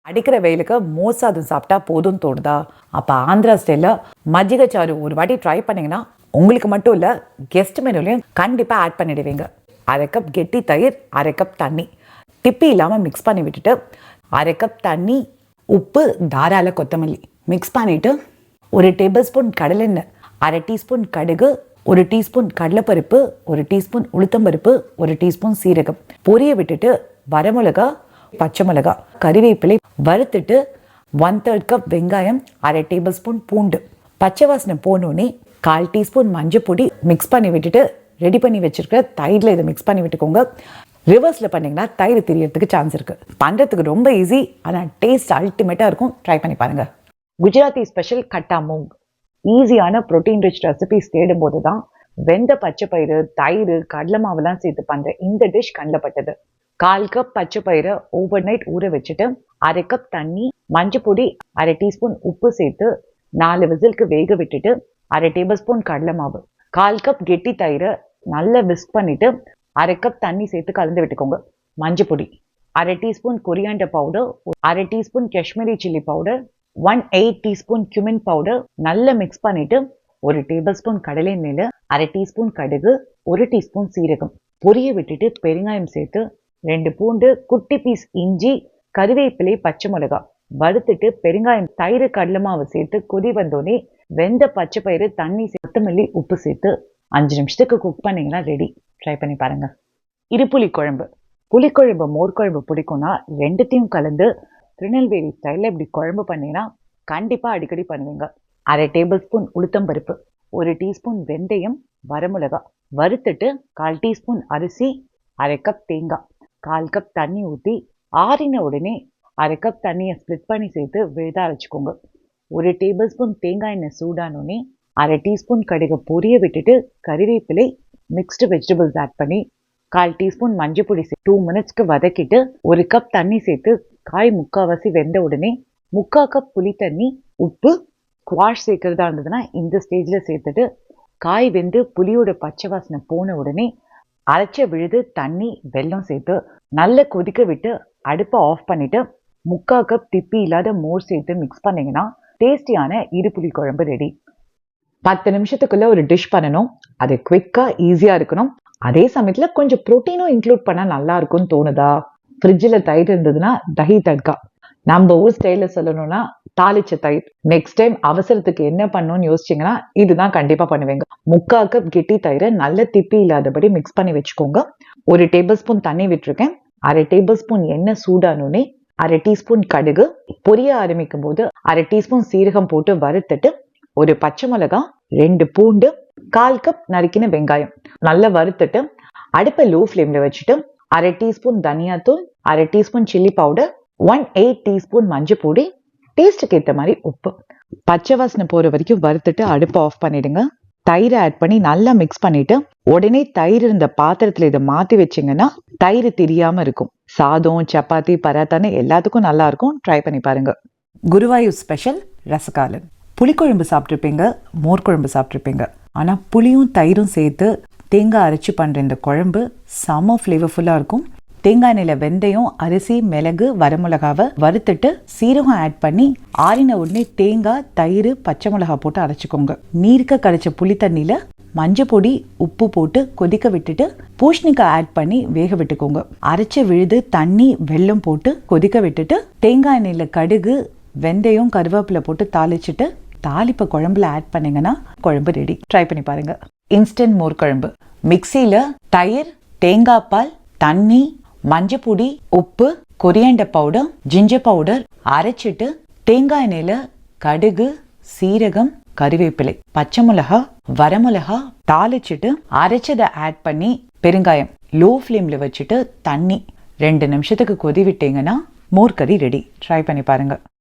அடிக்கிற வெயிலுக்கு மோர் சாதம் சாப்பிட்டா போதும்னு தோணுதா? அப்போ ஆந்திரா ஸ்டைலில் மஜ்ஜிகை சாறு ஒரு வாட்டி ட்ரை பண்ணிங்கன்னா உங்களுக்கு மட்டும் இல்லை, கெஸ்ட் மெனுலையும் கண்டிப்பாக ஆட் பண்ணிடுவீங்க. 1/2 கப் கெட்டி தயிர், 1/2 கப் தண்ணி டிப்பி இல்லாமல் மிக்ஸ் பண்ணி விட்டுட்டு 1/2 கப் தண்ணி, உப்பு, தாராள கொத்தமல்லி மிக்ஸ் பண்ணிவிட்டு 1 டேபிள் ஸ்பூன் கடலெண்ணெய், 1/2 டீஸ்பூன் கடுகு, 1 டீஸ்பூன் கடலைப்பருப்பு, 1 டீஸ்பூன் உளுத்தம்பருப்பு, 1 டீஸ்பூன் சீரகம் பொரிய விட்டுட்டு வரமிளகா, பச்சை மிளகா, கறிவேப்பிலை வறுத்துட்டு 1/3 கப் வெங்காயம், 1/2 டேபிள் ஸ்பூன் பூண்டு பச்சை வாசனை போனோடனே 1/4 டீஸ்பூன் மஞ்சள் பொடி மிக்ஸ் பண்ணி விட்டுட்டு ரெடி பண்ணி வச்சிருக்கிற தயிரில் இதை மிக்ஸ் பண்ணி விட்டுக்கோங்க. ரிவர்ஸில் பண்ணிங்கன்னா தயிர் தெரியறதுக்கு சான்ஸ் இருக்குது. பண்ணுறதுக்கு ரொம்ப ஈஸி, ஆனால் டேஸ்ட் அல்டிமேட்டாக இருக்கும். ட்ரை பண்ணி பாருங்கள். குஜராத்தி ஸ்பெஷல் கட்டா மூங். ஈஸியான ப்ரோட்டீன் ரிச் ரெசிபிஸ் தேடும் போது தான் வெந்த பச்சை பயிறு, தயிர், கடலை மாவுலாம் சேர்த்து பண்ணுற இந்த டிஷ் கண்ணில் பட்டது. 1/4 கப் பச்சை பயிரை ஓவர் நைட் ஊற வச்சுட்டு 1/2 கப் தண்ணி, மஞ்சள் பொடி, 1/2 டீஸ்பூன் உப்பு சேர்த்து 4 விசிலுக்கு வேக விட்டுட்டு 1/2 டேபிள் ஸ்பூன் கடலை மாவு, 1/4 கப் கெட்டி தயிரை நல்லா விஸ்க் பண்ணிட்டு 1/2 கப் தண்ணி சேர்த்து கலந்து விட்டுக்கோங்க. மஞ்சள் பொடி, 1/2 teaspoon coriander powder, 1/2 teaspoon Kashmiri chilli powder, 1/8 teaspoon cumin powder நல்லா மிக்ஸ் பண்ணிட்டு 1 டேபிள் ஸ்பூன் கடலை எண்ணெயில் 1/2 டீஸ்பூன் கடுகு, 1 டீஸ்பூன் சீரகம் பொரிய விட்டுட்டு பெருங்காயம் சேர்த்து 2 பூண்டு, குட்டி பீஸ் இஞ்சி, கறிவேப்பிலை, பச்சை மிளகா வறுத்துட்டு பெருங்காயம், தயிர், கடலை மாவு சேர்த்து கொதி வந்தோடனே வெந்த பச்சை பயிறு, தண்ணி, கொத்தமல்லி, உப்பு சேர்த்து 5 நிமிஷத்துக்கு குக் பண்ணிங்கன்னா ரெடி. ட்ரை பண்ணி பாருங்க. இருப்புளி குழம்பு. புளிக்குழம்பு, மோர் குழம்பு பிடிக்கும்னா ரெண்டுத்தையும் கலந்து திருநெல்வேலி ஸ்டைலில் இப்படி குழம்பு பண்ணிங்கன்னா கண்டிப்பாக அடிக்கடி பண்ணுவீங்க. 1/2 டேபிள் ஸ்பூன் உளுத்தம்பருப்பு, 1 டீஸ்பூன் வெந்தயம், வரமிளகா வறுத்துட்டு 1/4 டீஸ்பூன் அரிசி, 1/2 கப் தேங்காய், 1/4 கப் தண்ணி ஊற்றி ஆறின உடனே 1/2 கப் தண்ணியை ஸ்ப்ளிட் பண்ணி சேர்த்து விழுத அரைச்சிக்கோங்க. 1 டேபிள் ஸ்பூன் தேங்காய் எண்ணெய் சூடானோடனே 1/2 டீஸ்பூன் கடுகு பொரிய விட்டுட்டு கறிவேப்பிலை, மிக்ஸ்டு வெஜிடபிள்ஸ் ஆட் பண்ணி 1/4 டீஸ்பூன் மஞ்சள் பொடி 2 மினிட்ஸ்க்கு வதக்கிட்டு 1 கப் தண்ணி சேர்த்து காய் முக்கால்வாசி வெந்த உடனே 3/4 கப் புளி தண்ணி, உப்பு, ஸ்குவாஷ் சேர்க்கறதா இருந்ததுன்னா இந்த ஸ்டேஜில் சேர்த்துட்டு காய் வெந்து புளியோட பச்சை வாசனை போன உடனே அரைச்ச விழுது தண்ணி, வெல்லம் சேர்த்து நல்லா கொதிக்க விட்டு அடுப்பை ஆஃப் பண்ணிட்டு 3/4 கப் திப்பி இல்லாத மோர் சேர்த்து மிக்ஸ் பண்ணிங்கன்னா டேஸ்டியான இருப்புளி குழம்பு ரெடி. 10 நிமிஷத்துக்குள்ள ஒரு டிஷ் பண்ணணும். அது குவிக்காக ஈஸியாக இருக்கணும். அதே சமயத்தில் கொஞ்சம் ப்ரோட்டீனும் இன்க்ளூட் பண்ணால் நல்லா இருக்கும்னு தோணுதா? ஃப்ரிட்ஜில் தயிர் இருந்ததுன்னா தஹி தட்கா. நம்ம ஊர் ஸ்டைலில் சொல்லணும்னா தாளிச்ச தயிர். நெக்ஸ்ட் டைம் அவசரத்துக்கு என்ன பண்ணணும்னு யோசிச்சிங்கன்னா இதுதான் கண்டிப்பாக பண்ணுவீங்க. 3/4 கப் கெட்டி தயிரை நல்ல திப்பி இல்லாதபடி மிக்ஸ் பண்ணி வச்சுக்கோங்க. 1 டேபிள் ஸ்பூன் தண்ணி விட்டுருக்கேன். 1/2 டேபிள் ஸ்பூன் எண்ணெய் சூடானோடனே 1/2 டீஸ்பூன் கடுகு பொரிய ஆரம்பிக்கும் போது 1/2 டீஸ்பூன் சீரகம் போட்டு வறுத்துட்டு 1 பச்சை மிளகா, 2 பூண்டு, 1/4 கப் நறுக்கின வெங்காயம் நல்லா வறுத்துட்டு அடுப்பை லோ ஃப்ளேமில் வச்சுட்டு 1/2 டீஸ்பூன் தனியாத்தூள், 1/2 டீஸ்பூன் சில்லி பவுடர், 1/8 டீஸ்பூன் மஞ்சள் பொடி, டேஸ்ட்டுக்கு ஏற்ற மாதிரி உப்பு, பச்சை வாசனை போகிற வரைக்கும் வறுத்துட்டு அடுப்பை ஆஃப் பண்ணிடுங்க. தயிரை ஆட் பண்ணி நல்லா மிக்ஸ் பண்ணிட்டு உடனே தயிர் இருந்த பாத்திரத்தில் இதை மாற்றி வச்சிங்கன்னா தயிர் தெரியாமல் இருக்கும். சாதம், சப்பாத்தி, பராத்தான்னு எல்லாத்துக்கும் நல்லா இருக்கும். ட்ரை பண்ணி பாருங்க. குருவாயூர் ஸ்பெஷல் ரசகாலன். புளிக்குழம்பு சாப்பிட்ருப்பீங்க, மோர் குழம்பு சாப்பிட்ருப்பீங்க. ஆனால் புளியும் தயிரும் சேர்த்து தேங்காய் அரைச்சி பண்ணுற இந்த குழம்பு செம்ம ஃப்ளேவர்ஃபுல்லாக இருக்கும். தேங்காய் எண்ணெயில் வெந்தயம், அரிசி, மிளகு, வரமிளகாவை வறுத்துட்டு சீரகம் ஆட் பண்ணி ஆறின உடனே தேங்காய், தயிர், பச்சை மிளகா போட்டு அரைச்சிக்கோங்க. நீர்க்க கரைச்ச புளி தண்ணியில் மஞ்சள் பொடி, உப்பு போட்டு கொதிக்க விட்டுட்டு பூசணிக்காய் ஆட் பண்ணி வேக விட்டுக்கோங்க. அரைச்ச விழுது தண்ணி, வெல்லம் போட்டு கொதிக்க விட்டுட்டு தேங்காய் எண்ணெயில் கடுகு, வெந்தயம், கருவேப்பிலை போட்டு தாளிச்சுட்டு தாளிப்பை குழம்புல ஆட் பண்ணிங்கன்னா குழம்பு ரெடி. ட்ரை பண்ணி பாருங்க. இன்ஸ்டன்ட் மோர் குழம்பு. மிக்சியில் தயிர், தேங்காய் பால், தண்ணி, மஞ்சள் பொடி, உப்பு, கொரியாண்டர் பவுடர், ஜிஞ்சர் பவுடர் அரைச்சிட்டு தேங்காய் எண்ணெயில் கடுகு, சீரகம், கறிவேப்பிலை, பச்சை மிளகா, வரமிளகா தாளிச்சிட்டு அரைச்சதை ஆட் பண்ணி பெருங்காயம் லோ ஃப்ளேமில் வச்சுட்டு தண்ணி 2 நிமிஷத்துக்கு கொதி விட்டீங்கன்னா மோர் கறி ரெடி. ட்ரை பண்ணி பாருங்க.